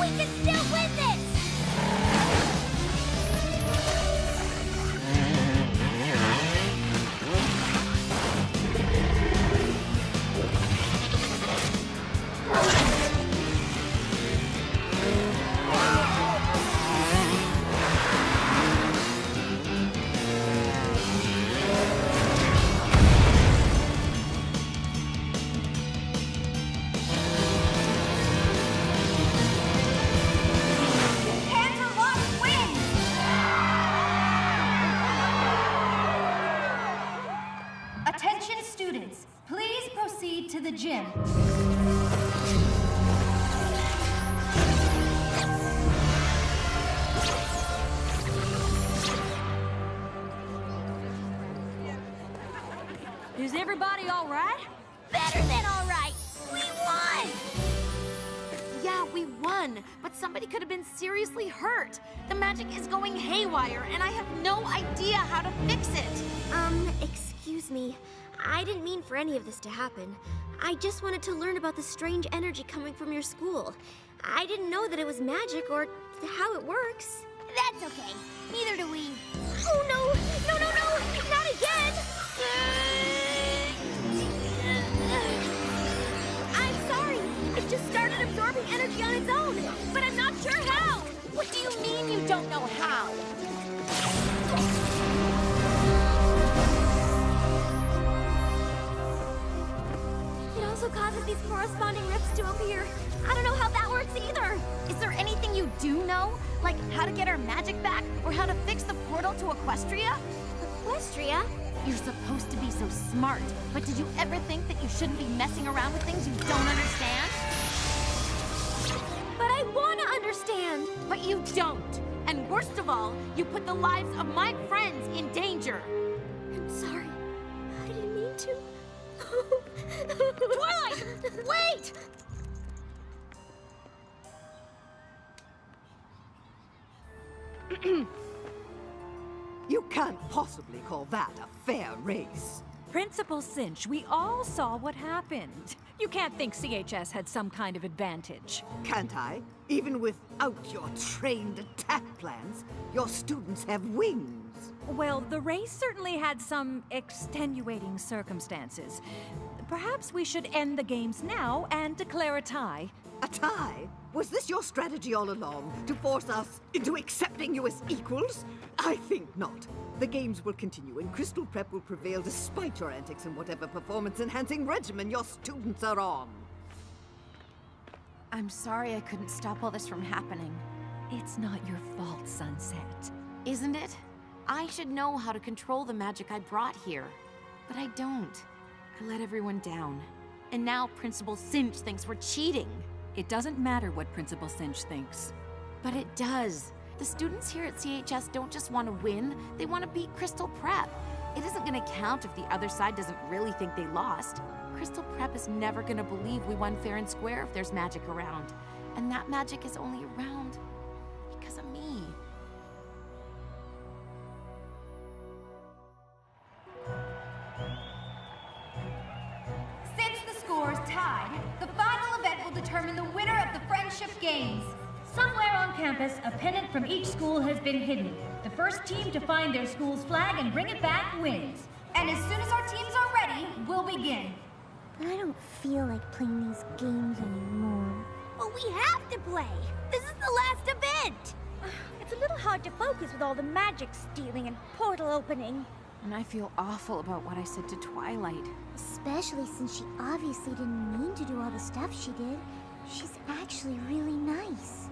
We can still win this! Attention students, please proceed to the gym. Is everybody all right? Better than all right! We won! Yeah, we won, but somebody could have been seriously hurt. The magic is going haywire, and I have no idea how to fix it. Excuse me. I didn't mean for any of this to happen. I just wanted to learn about the strange energy coming from your school. I didn't know that it was magic or how it works. That's okay. Neither do we. Oh no! No, no, no! Not again! I'm sorry. It just started absorbing energy on its own, but I'm not sure how. What do you mean you don't know how? It also causes these corresponding rifts to appear. I don't know how that works either. Is there anything you do know? Like how to get our magic back? Or how to fix the portal to Equestria? Equestria? You're supposed to be so smart, but did you ever think that you shouldn't be messing around with things you don't understand? But I want to understand. But you don't. And worst of all, you put the lives of my friends in danger. I'm sorry. I didn't mean to. Twilight! Wait! You can't possibly call that a fair race. Principal Cinch, we all saw what happened. You can't think CHS had some kind of advantage. Can't I? Even without your trained attack plans, your students have wings. Well, the race certainly had some extenuating circumstances. Perhaps we should end the games now and declare a tie. A tie? Was this your strategy all along, to force us into accepting you as equals? I think not. The games will continue, and Crystal Prep will prevail despite your antics and whatever performance-enhancing regimen your students are on. I'm sorry I couldn't stop all this from happening. It's not your fault, Sunset. Isn't it? I should know how to control the magic I brought here. But I don't. I let everyone down. And now Principal Cinch thinks we're cheating. It doesn't matter what Principal Cinch thinks. But it does. The students here at CHS don't just want to win, they want to beat Crystal Prep. It isn't going to count if the other side doesn't really think they lost. Crystal Prep is never going to believe we won fair and square if there's magic around. And that magic is only around because of me. Since the score's tied, the final event will determine the winner of the Friendship Games. Somewhere on campus, a pennant from each school has been hidden. The first team to find their school's flag and bring it back wins. And as soon as our teams are ready, we'll begin. But I don't feel like playing these games anymore. Well, we have to play. This is the last event. It's a little hard to focus with all the magic stealing and portal opening. And I feel awful about what I said to Twilight. Especially since she obviously didn't mean to do all the stuff she did. She's actually really nice.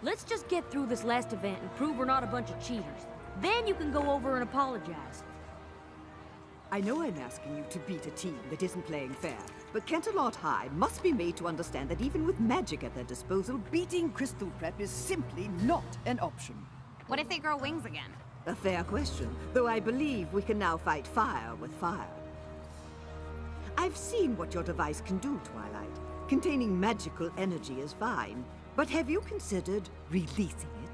Let's just get through this last event and prove we're not a bunch of cheaters. Then you can go over and apologize. I know I'm asking you to beat a team that isn't playing fair, but Canterlot High must be made to understand that even with magic at their disposal, beating Crystal Prep is simply not an option. What if they grow wings again? A fair question, though I believe we can now fight fire with fire. I've seen what your device can do, Twilight. Containing magical energy is fine, but have you considered releasing it?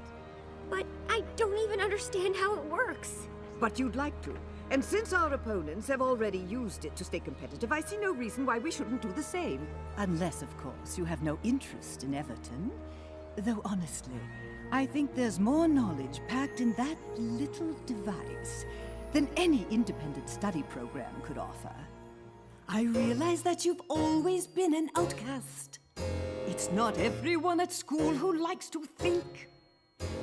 But I don't even understand how it works. But you'd like to, And since our opponents have already used it to stay competitive, I see no reason why we shouldn't do the same. Unless, of course, you have no interest in Everton. Though honestly, I think there's more knowledge packed in that little device than any independent study program could offer. I realize that you've always been an outcast. It's not everyone at school who likes to think.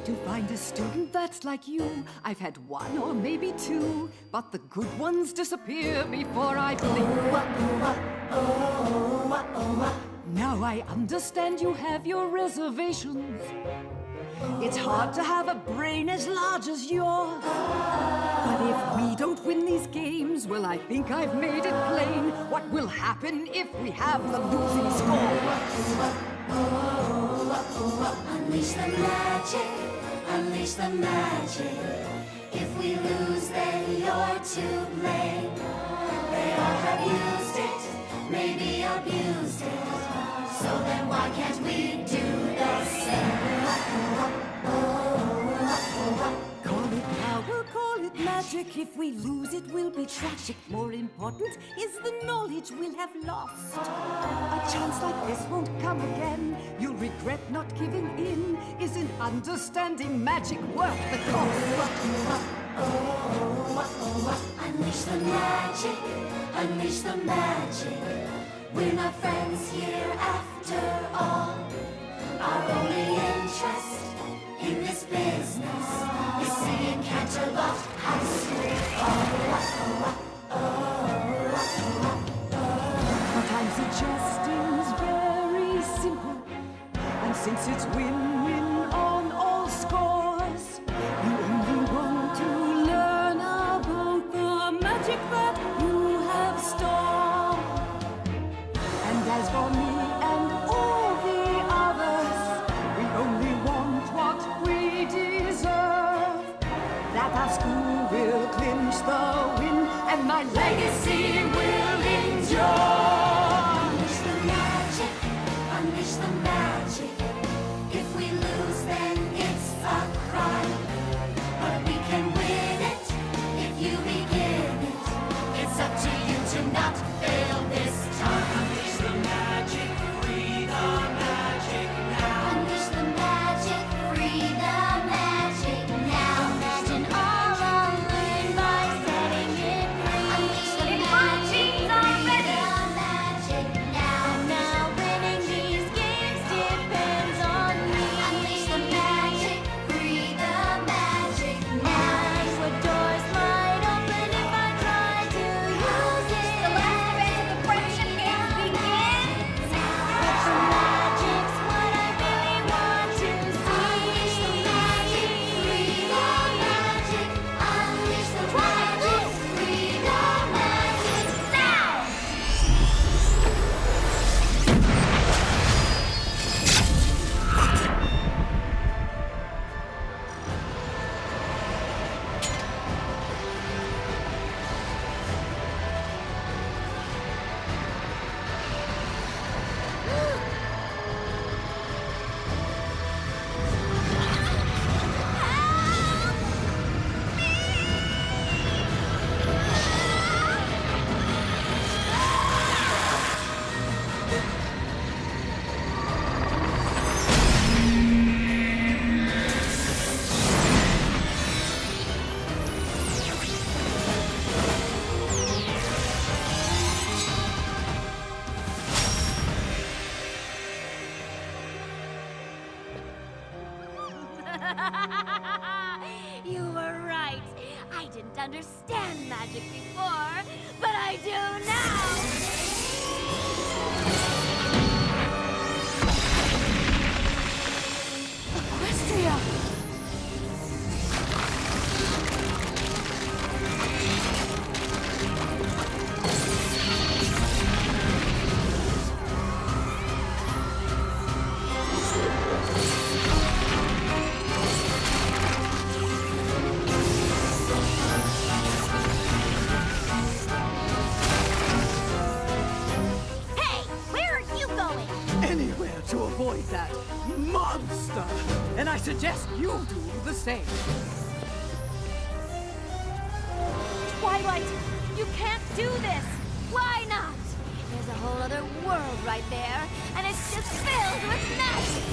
To find a student that's like you, I've had one or maybe two, but the good ones disappear before I blink. Now I understand you have your reservations. It's hard to have a brain as large as yours. But if we don't win these games, well, I think I've made it plain what will happen if we have the losing score. Unleash the magic, unleash the magic. If we lose, then you're to blame. They all have used it, maybe abused it. So then why can't we do the same? Call it power, call it magic. If we lose, it will be tragic. More important is the knowledge we'll have lost. A chance like this won't come again. You'll regret not giving in. Isn't understanding magic worth the cost? Unleash the magic, unleash the magic. We're not friends here after all. Our only interest in this business is seeing Canterlot High School What I'm suggesting is very simple. And since it's win-win on all scores, you only want to learn about the magic that you have stored. And as for me and all the others, we only want what we deserve. That our school will clinch the win, and my legacy will endure. Unleash the magic, unleash the magic. If we lose, then it's a crime. But we can win it if you begin it. It's up to you to not fail this time. Unleash the magic, free the magic now. Unleash the magic, free the magic now. Imagine all unlearned by setting it free. Unleash the magic, free the magic now. Now winning these games depends on me. Unleash the magic, free the magic now. Would doors might open if I try to use it. The last event of the friendship games begins. But the magic's what I really want to see. Unleash the magic, free the magic. Unleash the magic, free the magic now. You were right. I didn't understand magic before, but I do now. Equestria! Hey, where are you going? Anywhere to avoid that monster! And I suggest you do the same. Twilight Twilight! You can't do this! Why not? There's a whole other world right there, and it's just filled with magic!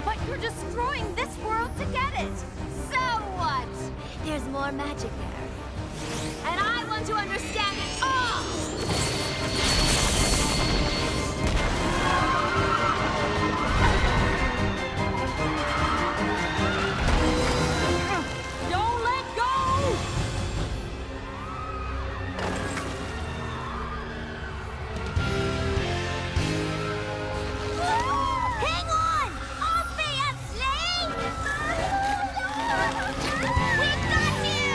But you're destroying this world to get it! So what? There's more magic there. And I want to understand it all! Don't let go! Hang on! Obviously! We've got you!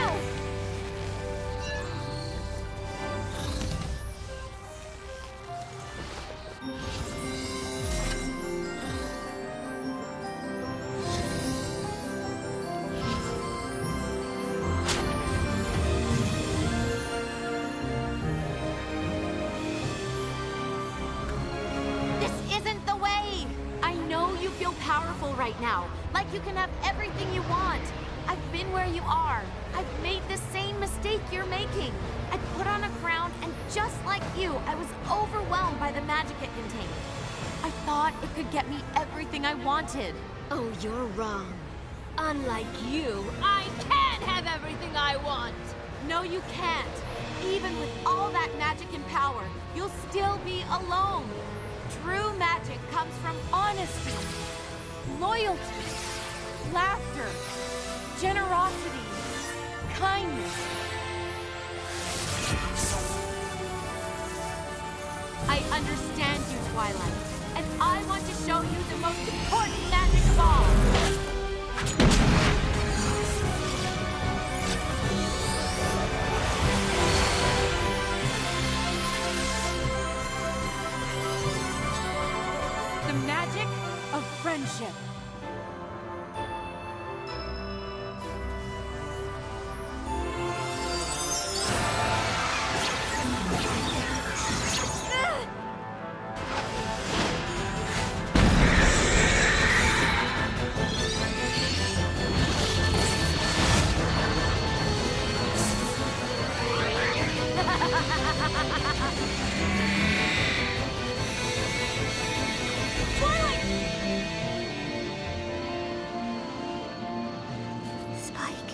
This isn't the way! I know you feel powerful right now, like you can have everything you want. I've been where you are. I've made the same mistake you're making. I put on a crown, and just like you, I was overwhelmed by the magic it contained. I thought it could get me everything I wanted. Oh, you're wrong. Unlike you, I can have everything I want! No, you can't. Even with all that magic and power, you'll still be alone. True magic comes from honesty, loyalty, laughter, generosity, kindness. I understand you, Twilight, and I want to show you the most important magic of all. The magic of friendship. Spike.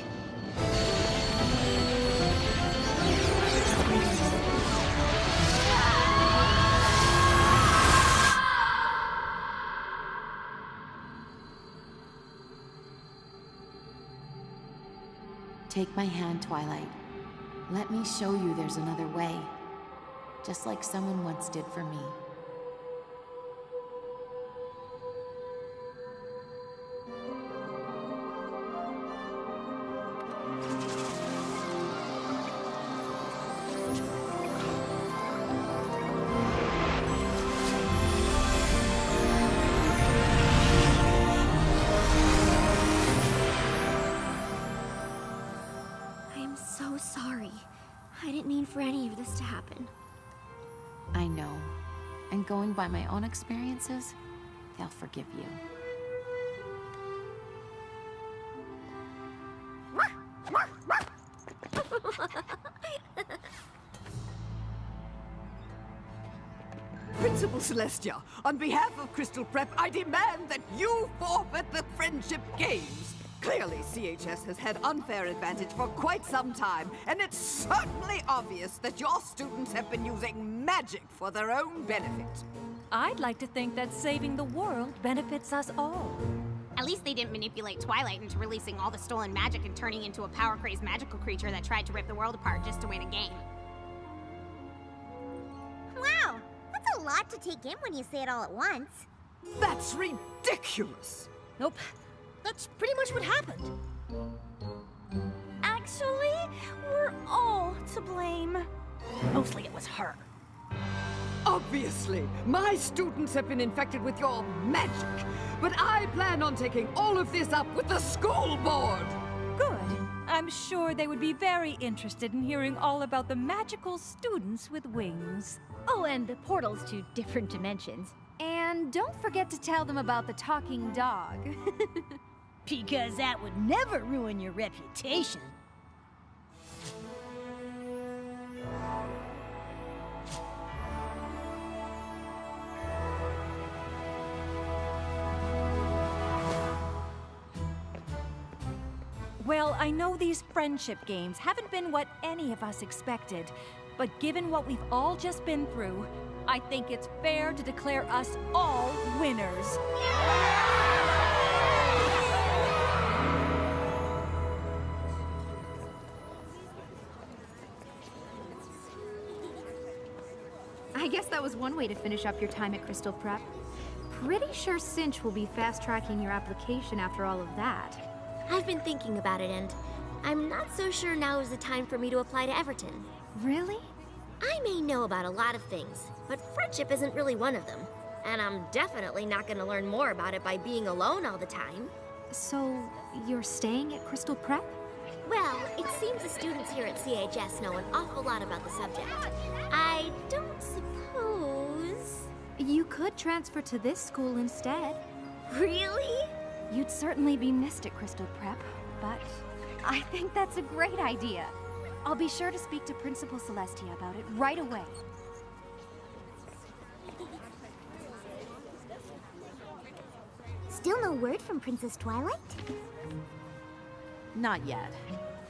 Take my hand, Twilight. Let me show you there's another way. Just like someone once did for me. I am so sorry. I didn't mean for any of this to happen. I know. And going by my own experiences, they'll forgive you. Principal Celestia, on behalf of Crystal Prep, I demand that you forfeit the Friendship Games. Clearly, CHS has had unfair advantage for quite some time, and it's certainly obvious that your students have been using magic for their own benefit. I'd like to think that saving the world benefits us all. At least they didn't manipulate Twilight into releasing all the stolen magic and turning into a power-crazed magical creature that tried to rip the world apart just to win a game. Wow, that's a lot to take in when you say it all at once. That's ridiculous! Nope. That's pretty much what happened. Actually, we're all to blame. Mostly it was her. Obviously, my students have been infected with your magic, but I plan on taking all of this up with the school board. Good. I'm sure they would be very interested in hearing all about the magical students with wings. Oh, and the portals to different dimensions. And don't forget to tell them about the talking dog. Because that would never ruin your reputation. I know these friendship games haven't been what any of us expected, but given what we've all just been through, I think it's fair to declare us all winners. I guess that was one way to finish up your time at Crystal Prep. Pretty sure Cinch will be fast-tracking your application after all of that. I've been thinking about it, and I'm not so sure now is the time for me to apply to Everton. Really? I may know about a lot of things, but friendship isn't really one of them. And I'm definitely not going to learn more about it by being alone all the time. So, you're staying at Crystal Prep? Well, it seems the students here at CHS know an awful lot about the subject. I don't suppose... You could transfer to this school instead. Really? You'd certainly be missed at Crystal Prep, but I think that's a great idea. I'll be sure to speak to Principal Celestia about it right away. Still no word from Princess Twilight? Not yet.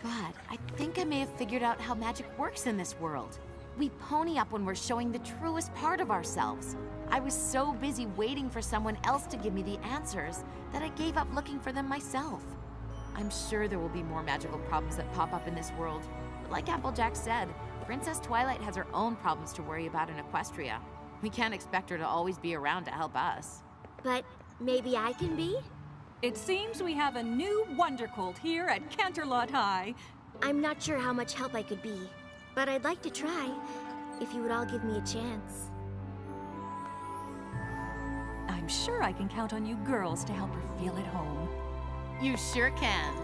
But I think I may have figured out how magic works in this world. We pony up when we're showing the truest part of ourselves. I was so busy waiting for someone else to give me the answers that I gave up looking for them myself. I'm sure there will be more magical problems that pop up in this world. But like Applejack said, Princess Twilight has her own problems to worry about in Equestria. We can't expect her to always be around to help us. But maybe I can be? It seems we have a new Wondercolt here at Canterlot High. I'm not sure how much help I could be, but I'd like to try, if you would all give me a chance. I'm sure I can count on you girls to help her feel at home. You sure can.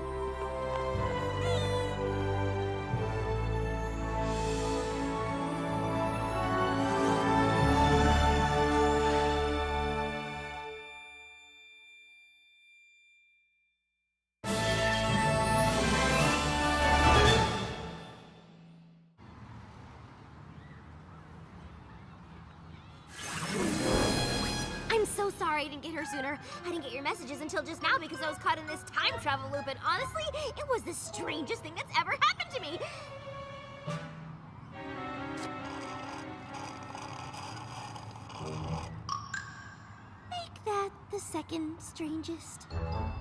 So sorry I didn't get her sooner. I didn't get your messages until just now because I was caught in this time travel loop, and honestly, it was the strangest thing that's ever happened to me. Make that the second strangest. Yeah.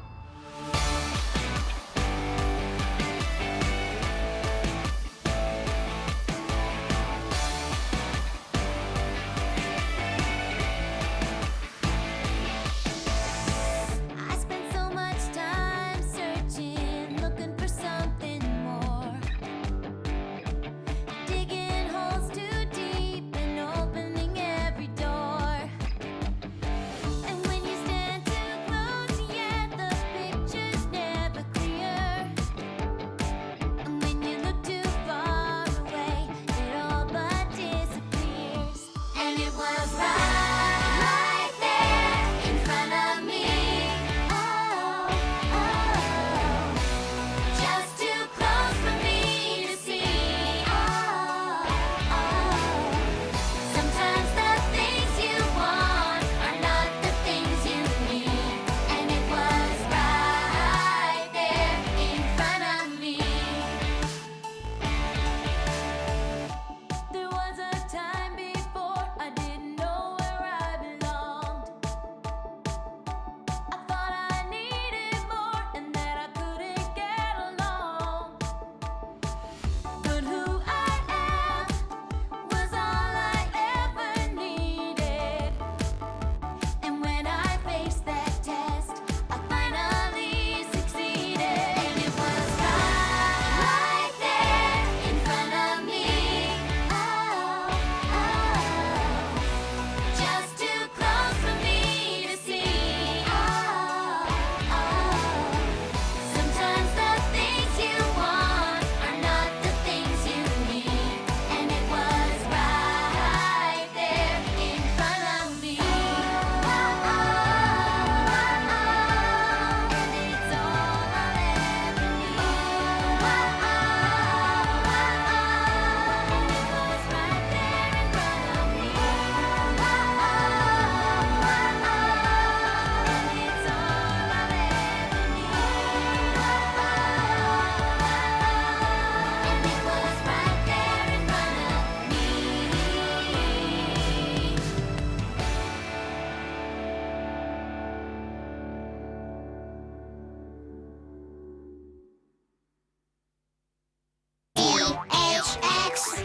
X.